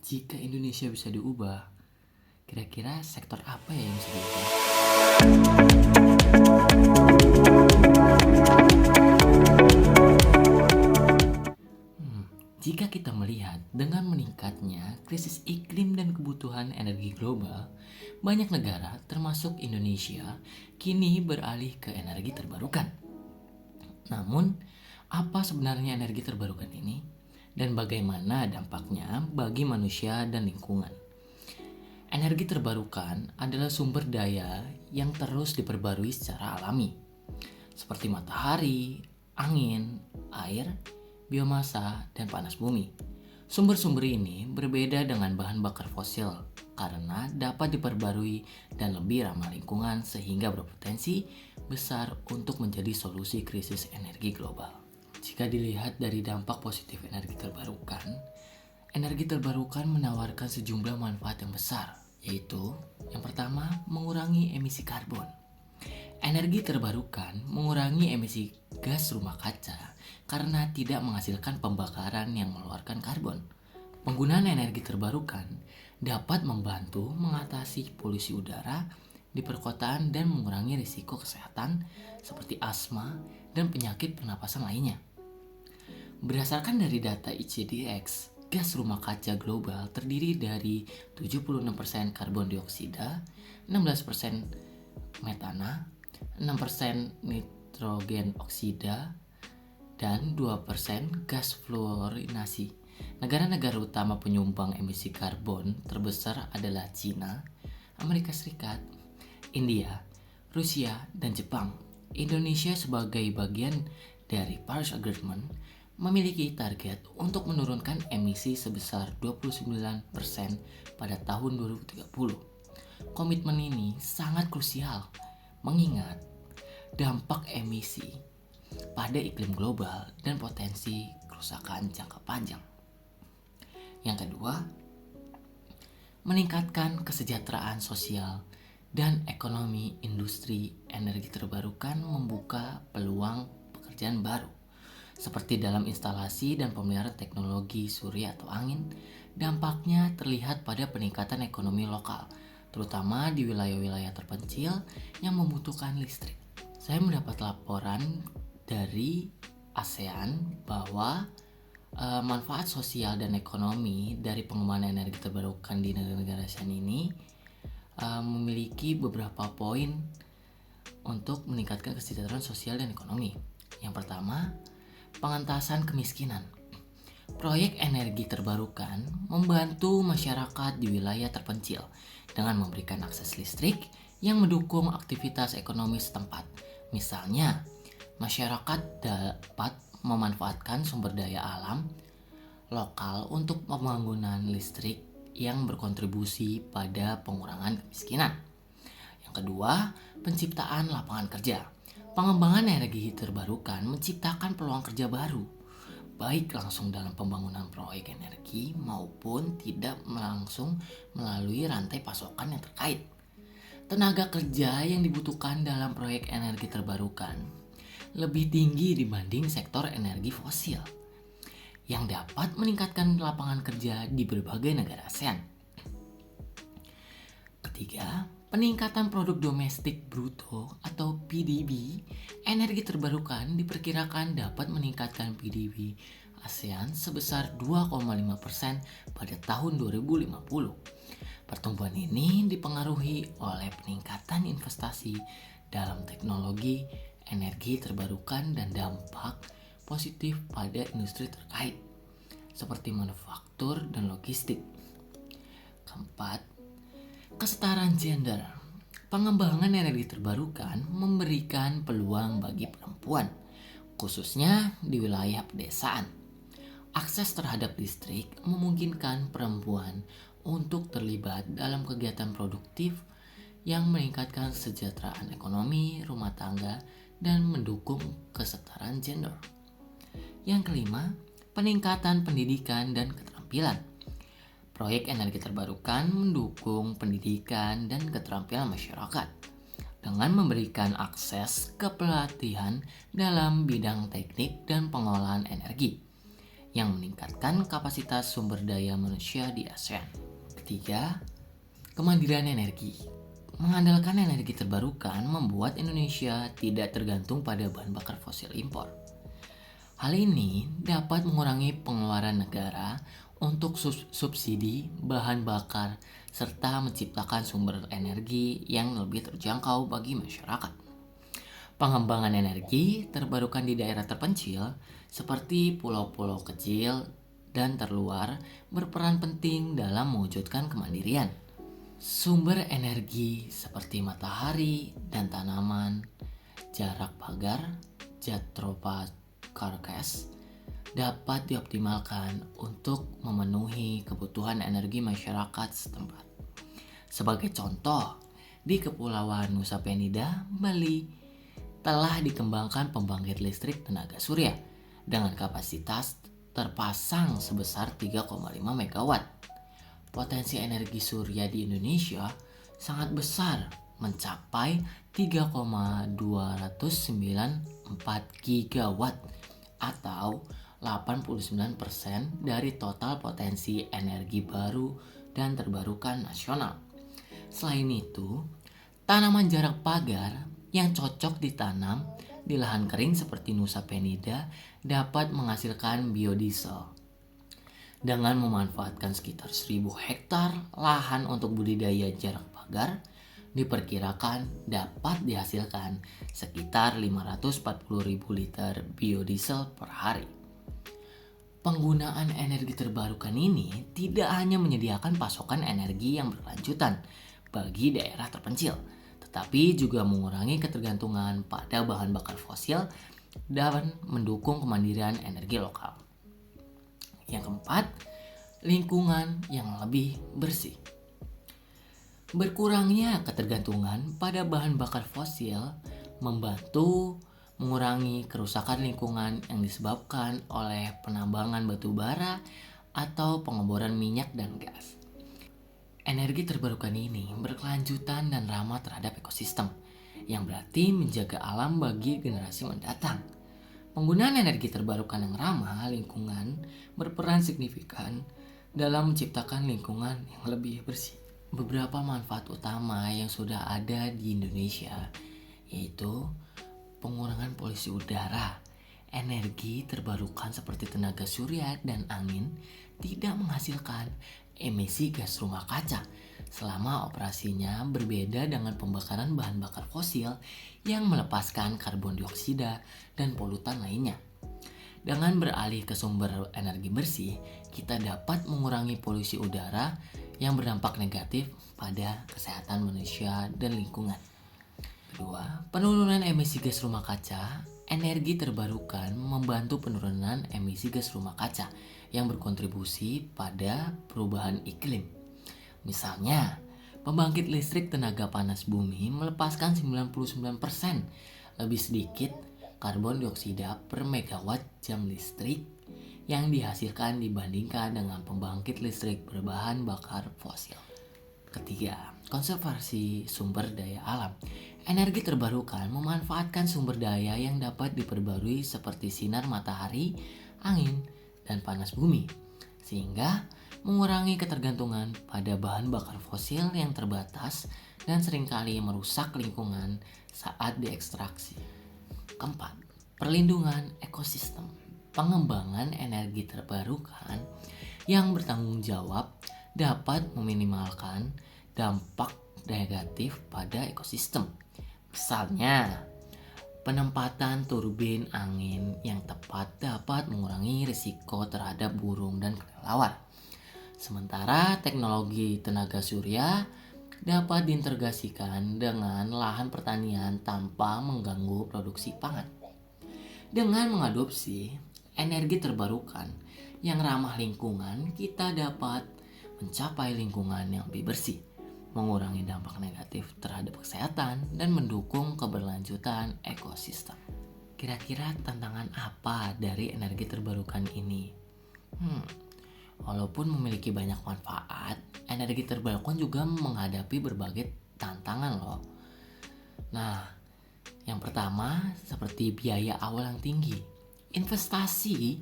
Jika Indonesia bisa diubah, kira-kira sektor apa ya yang bisa diubah? Jika kita melihat dengan meningkatnya krisis iklim dan kebutuhan energi global, banyak negara termasuk Indonesia kini beralih ke energi terbarukan. Namun, apa sebenarnya energi terbarukan ini dan bagaimana dampaknya bagi manusia dan lingkungan? Energi terbarukan adalah sumber daya yang terus diperbarui secara alami, seperti matahari, angin, air, biomasa, dan panas bumi. Sumber-sumber ini berbeda dengan bahan bakar fosil karena dapat diperbarui dan lebih ramah lingkungan sehingga berpotensi besar untuk menjadi solusi krisis energi global. Jika dilihat dari dampak positif energi terbarukan menawarkan sejumlah manfaat yang besar, yaitu yang pertama, mengurangi emisi karbon. Energi terbarukan mengurangi emisi gas rumah kaca karena tidak menghasilkan pembakaran yang mengeluarkan karbon. Penggunaan energi terbarukan dapat membantu mengatasi polusi udara di perkotaan dan mengurangi risiko kesehatan seperti asma dan penyakit pernapasan lainnya. Berdasarkan dari data ICDX, gas rumah kaca global terdiri dari 76% karbon dioksida, 16% metana, 6% nitrogen oksida, dan 2% gas fluorinasi. Negara-negara utama penyumbang emisi karbon terbesar adalah China, Amerika Serikat, India, Rusia, dan Jepang. Indonesia sebagai bagian dari Paris Agreement memiliki target untuk menurunkan emisi sebesar 29% pada tahun 2030. Komitmen ini sangat krusial mengingat dampak emisi pada iklim global dan potensi kerusakan jangka panjang. Yang kedua, meningkatkan kesejahteraan sosial dan ekonomi. Industri energi terbarukan membuka peluang pekerjaan baru seperti dalam instalasi dan pemeliharaan teknologi surya atau angin. Dampaknya terlihat pada peningkatan ekonomi lokal, terutama di wilayah-wilayah terpencil yang membutuhkan listrik. Saya mendapat laporan dari ASEAN bahwa manfaat sosial dan ekonomi dari pengembangan energi terbarukan di negara-negara ASEAN ini memiliki beberapa poin untuk meningkatkan kesejahteraan sosial dan ekonomi. Yang pertama, pengentasan kemiskinan. Proyek energi terbarukan membantu masyarakat di wilayah terpencil dengan memberikan akses listrik yang mendukung aktivitas ekonomi setempat. Misalnya, masyarakat dapat memanfaatkan sumber daya alam lokal untuk pembangunan listrik yang berkontribusi pada pengurangan kemiskinan. Yang kedua, penciptaan lapangan kerja. Pengembangan energi terbarukan menciptakan peluang kerja baru, baik langsung dalam pembangunan proyek energi maupun tidak langsung melalui rantai pasokan yang terkait. Tenaga kerja yang dibutuhkan dalam proyek energi terbarukan lebih tinggi dibanding sektor energi fosil, yang dapat meningkatkan lapangan kerja di berbagai negara ASEAN. Ketiga, peningkatan produk domestik bruto atau PDB. Energi terbarukan diperkirakan dapat meningkatkan PDB ASEAN sebesar 2,5% pada tahun 2050. Pertumbuhan ini dipengaruhi oleh peningkatan investasi dalam teknologi energi terbarukan dan dampak positif pada industri terkait seperti manufaktur dan logistik. Keempat, kesetaraan gender. Pengembangan energi terbarukan memberikan peluang bagi perempuan, khususnya di wilayah pedesaan. Akses terhadap listrik memungkinkan perempuan untuk terlibat dalam kegiatan produktif yang meningkatkan kesejahteraan ekonomi rumah tangga dan mendukung kesetaraan gender. Yang kelima, peningkatan pendidikan dan keterampilan. Proyek energi terbarukan mendukung pendidikan dan keterampilan masyarakat dengan memberikan akses ke pelatihan dalam bidang teknik dan pengolahan energi yang meningkatkan kapasitas sumber daya manusia di ASEAN. Ketiga, kemandirian energi. Mengandalkan energi terbarukan membuat Indonesia tidak tergantung pada bahan bakar fosil impor. Hal ini dapat mengurangi pengeluaran negara untuk subsidi bahan bakar serta menciptakan sumber energi yang lebih terjangkau bagi masyarakat. Pengembangan energi terbarukan di daerah terpencil seperti pulau-pulau kecil dan terluar berperan penting dalam mewujudkan kemandirian. Sumber energi seperti matahari dan tanaman, jarak pagar, jet tropa carcass dapat dioptimalkan untuk memenuhi kebutuhan energi masyarakat setempat. Sebagai contoh, di Kepulauan Nusa Penida, Bali, telah dikembangkan pembangkit listrik tenaga surya dengan kapasitas terpasang sebesar 3,5 MW. Potensi energi surya di Indonesia sangat besar, mencapai 3,294 gigawatt atau 89% dari total potensi energi baru dan terbarukan nasional. Selain itu, tanaman jarak pagar yang cocok ditanam di lahan kering seperti Nusa Penida dapat menghasilkan biodiesel. Dengan memanfaatkan sekitar 1000 hektar lahan untuk budidaya jarak pagar, diperkirakan dapat dihasilkan sekitar 540.000 liter biodiesel per hari. Penggunaan energi terbarukan ini tidak hanya menyediakan pasokan energi yang berkelanjutan bagi daerah terpencil, tetapi juga mengurangi ketergantungan pada bahan bakar fosil dan mendukung kemandirian energi lokal. Yang keempat, lingkungan yang lebih bersih. Berkurangnya ketergantungan pada bahan bakar fosil membantu mengurangi kerusakan lingkungan yang disebabkan oleh penambangan batu bara atau pengeboran minyak dan gas. Energi terbarukan ini berkelanjutan dan ramah terhadap ekosistem, yang berarti menjaga alam bagi generasi mendatang. Penggunaan energi terbarukan yang ramah lingkungan berperan signifikan dalam menciptakan lingkungan yang lebih bersih. Beberapa manfaat utama yang sudah ada di Indonesia yaitu pengurangan polusi udara. Energi terbarukan seperti tenaga surya dan angin tidak menghasilkan emisi gas rumah kaca selama operasinya, berbeda dengan pembakaran bahan bakar fosil yang melepaskan karbon dioksida dan polutan lainnya. Dengan beralih ke sumber energi bersih, kita dapat mengurangi polusi udara yang berdampak negatif pada kesehatan manusia dan lingkungan. Kedua, penurunan emisi gas rumah kaca. Energi terbarukan membantu penurunan emisi gas rumah kaca yang berkontribusi pada perubahan iklim. Misalnya, pembangkit listrik tenaga panas bumi melepaskan 99% lebih sedikit karbon dioksida per megawatt jam listrik yang dihasilkan dibandingkan dengan pembangkit listrik berbahan bakar fosil. Ketiga, konservasi sumber daya alam. Energi terbarukan memanfaatkan sumber daya yang dapat diperbarui seperti sinar matahari, angin, dan panas bumi, sehingga mengurangi ketergantungan pada bahan bakar fosil yang terbatas dan seringkali merusak lingkungan saat diekstraksi. Keempat, perlindungan ekosistem. Pengembangan energi terbarukan yang bertanggung jawab dapat meminimalkan dampak negatif pada ekosistem. Misalnya, penempatan turbin angin yang tepat dapat mengurangi risiko terhadap burung dan kelelawar. Sementara teknologi tenaga surya dapat diintegrasikan dengan lahan pertanian tanpa mengganggu produksi pangan. Dengan mengadopsi energi terbarukan yang ramah lingkungan, kita dapat mencapai lingkungan yang lebih bersih, mengurangi dampak negatif terhadap kesehatan, dan mendukung keberlanjutan ekosistem. Kira-kira tantangan apa dari energi terbarukan ini? Walaupun memiliki banyak manfaat, energi terbarukan juga menghadapi berbagai tantangan loh. Nah, yang pertama seperti biaya awal yang tinggi. Investasi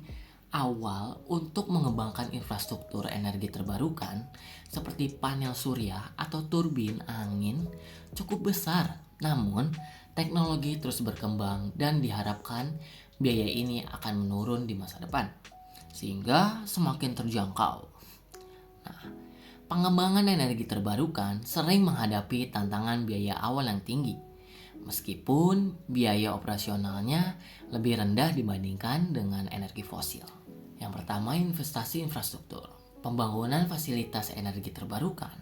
awal untuk mengembangkan infrastruktur energi terbarukan seperti panel surya atau turbin angin cukup besar. Namun, teknologi terus berkembang dan diharapkan biaya ini akan menurun di masa depan sehingga semakin terjangkau. Nah, pengembangan energi terbarukan sering menghadapi tantangan biaya awal yang tinggi, meskipun biaya operasionalnya lebih rendah dibandingkan dengan energi fosil. Yang pertama, investasi infrastruktur. Pembangunan fasilitas energi terbarukan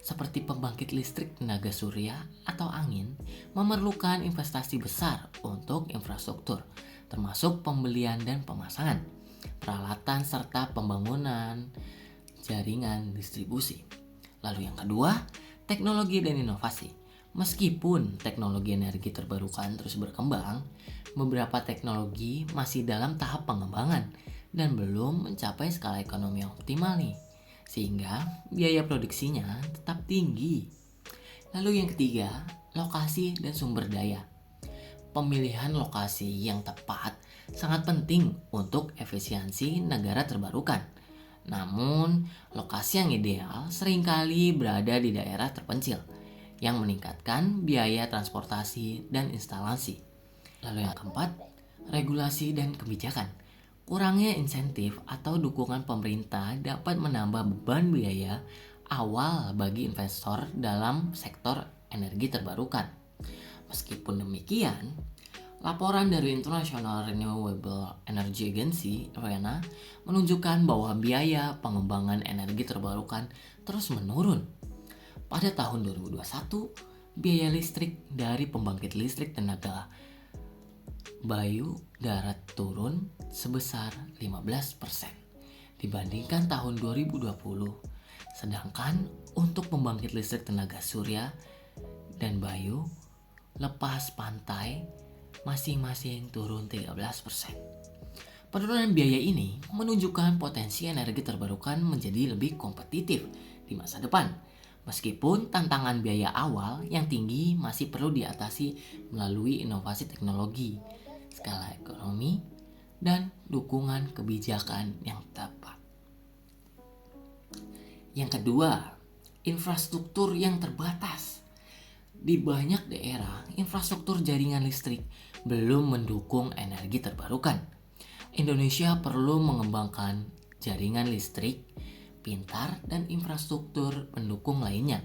seperti pembangkit listrik tenaga surya atau angin memerlukan investasi besar untuk infrastruktur, termasuk pembelian dan pemasangan peralatan serta pembangunan jaringan distribusi. Lalu yang kedua, teknologi dan inovasi. Meskipun teknologi energi terbarukan terus berkembang, beberapa teknologi masih dalam tahap pengembangan dan belum mencapai skala ekonomi yang optimal nih, sehingga biaya produksinya tetap tinggi. Lalu yang ketiga, lokasi dan sumber daya. Pemilihan lokasi yang tepat sangat penting untuk efisiensi negara terbarukan. Namun, lokasi yang ideal seringkali berada di daerah terpencil yang meningkatkan biaya transportasi dan instalasi. Lalu yang keempat, regulasi dan kebijakan. Kurangnya insentif atau dukungan pemerintah dapat menambah beban biaya awal bagi investor dalam sektor energi terbarukan. Meskipun demikian, laporan dari International Renewable Energy Agency (RENA) menunjukkan bahwa biaya pengembangan energi terbarukan terus menurun. Pada tahun 2021, biaya listrik dari pembangkit listrik tenaga bayu darat turun sebesar 15% dibandingkan tahun 2020. Sedangkan untuk pembangkit listrik tenaga surya dan bayu lepas pantai masing-masing turun 13%. Penurunan biaya ini menunjukkan potensi energi terbarukan menjadi lebih kompetitif di masa depan. Meskipun tantangan biaya awal yang tinggi masih perlu diatasi melalui inovasi teknologi, skala ekonomi, dan dukungan kebijakan yang tepat. Yang kedua, infrastruktur yang terbatas. Di banyak daerah, infrastruktur jaringan listrik belum mendukung energi terbarukan. Indonesia perlu mengembangkan jaringan listrik pintar dan infrastruktur pendukung lainnya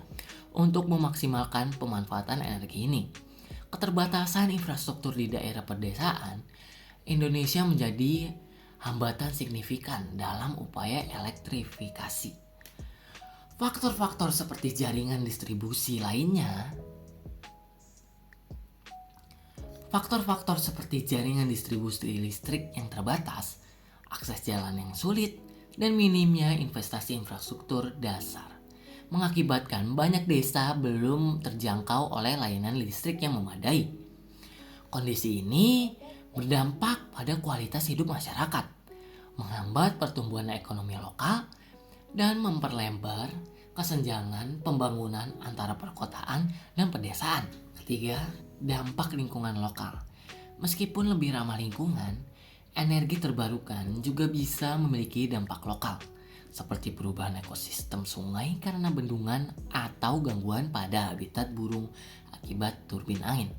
untuk memaksimalkan pemanfaatan energi ini. Keterbatasan infrastruktur di daerah pedesaan Indonesia menjadi hambatan signifikan dalam upaya elektrifikasi. Faktor-faktor seperti jaringan distribusi lainnya Faktor-faktor seperti jaringan distribusi listrik yang terbatas, akses jalan yang sulit, dan minimnya investasi infrastruktur dasar mengakibatkan banyak desa belum terjangkau oleh layanan listrik yang memadai. Kondisi ini berdampak pada kualitas hidup masyarakat, menghambat pertumbuhan ekonomi lokal, dan memperlebar kesenjangan pembangunan antara perkotaan dan pedesaan. Ketiga, dampak lingkungan lokal. Meskipun lebih ramah lingkungan, energi terbarukan juga bisa memiliki dampak lokal, seperti perubahan ekosistem sungai karena bendungan atau gangguan pada habitat burung akibat turbin angin.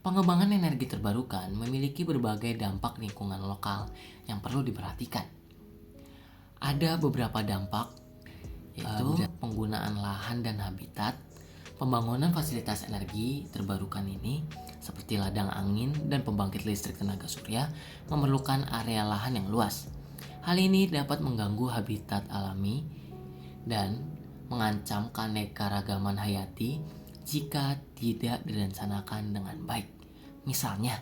Pengembangan energi terbarukan memiliki berbagai dampak lingkungan lokal yang perlu diperhatikan. Ada beberapa dampak, yaitu penggunaan lahan dan habitat. Pembangunan fasilitas energi terbarukan ini seperti ladang angin dan pembangkit listrik tenaga surya memerlukan area lahan yang luas. Hal ini dapat mengganggu habitat alami dan mengancam keanekaragaman hayati jika tidak direncanakan dengan baik. Misalnya,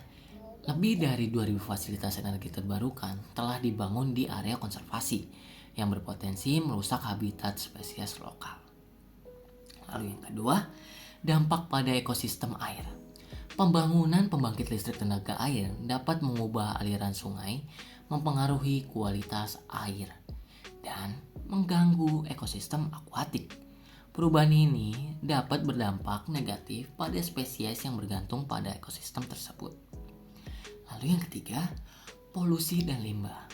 lebih dari 2.000 fasilitas energi terbarukan telah dibangun di area konservasi yang berpotensi merusak habitat spesies lokal. Lalu yang kedua, dampak pada ekosistem air. Pembangunan pembangkit listrik tenaga air dapat mengubah aliran sungai, mempengaruhi kualitas air, dan mengganggu ekosistem akuatik. Perubahan ini dapat berdampak negatif pada spesies yang bergantung pada ekosistem tersebut. Lalu yang ketiga, polusi dan limbah.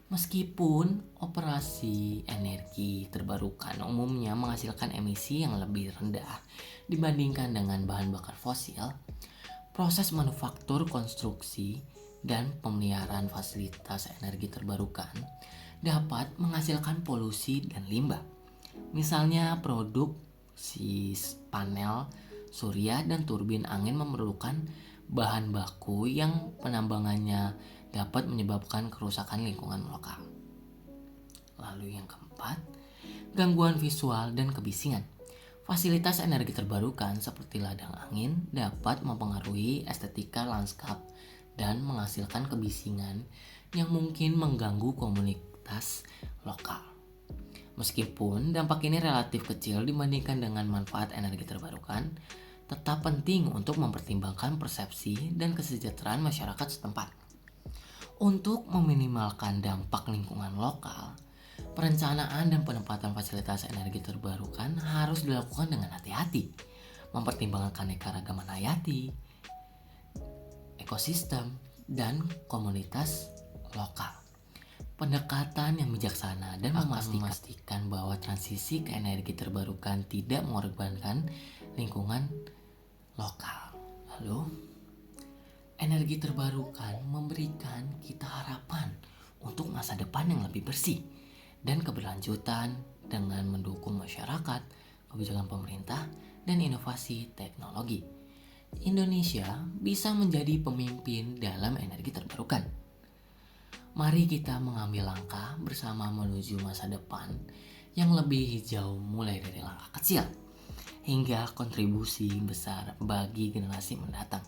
Meskipun operasi energi terbarukan umumnya menghasilkan emisi yang lebih rendah dibandingkan dengan bahan bakar fosil, proses manufaktur, konstruksi, dan pemeliharaan fasilitas energi terbarukan dapat menghasilkan polusi dan limbah. Misalnya produksi panel surya dan turbin angin memerlukan bahan baku yang penambangannya dapat menyebabkan kerusakan lingkungan lokal. Lalu yang keempat, gangguan visual dan kebisingan. Fasilitas energi terbarukan seperti ladang angin dapat mempengaruhi estetika lanskap dan menghasilkan kebisingan yang mungkin mengganggu komunitas lokal. Meskipun dampak ini relatif kecil dibandingkan dengan manfaat energi terbarukan, tetap penting untuk mempertimbangkan persepsi dan kesejahteraan masyarakat setempat. Untuk meminimalkan dampak lingkungan lokal, perencanaan dan penempatan fasilitas energi terbarukan harus dilakukan dengan hati-hati, mempertimbangkan keanekaragaman hayati, ekosistem, dan komunitas lokal. Pendekatan yang bijaksana dan memastikan bahwa transisi ke energi terbarukan tidak mengorbankan lingkungan lokal. Lalu, energi terbarukan memberikan kita harapan untuk masa depan yang lebih bersih dan keberlanjutan dengan mendukung masyarakat, kebijakan pemerintah, dan inovasi teknologi. Indonesia bisa menjadi pemimpin dalam energi terbarukan. Mari kita mengambil langkah bersama menuju masa depan yang lebih hijau, mulai dari langkah kecil hingga kontribusi besar bagi generasi mendatang.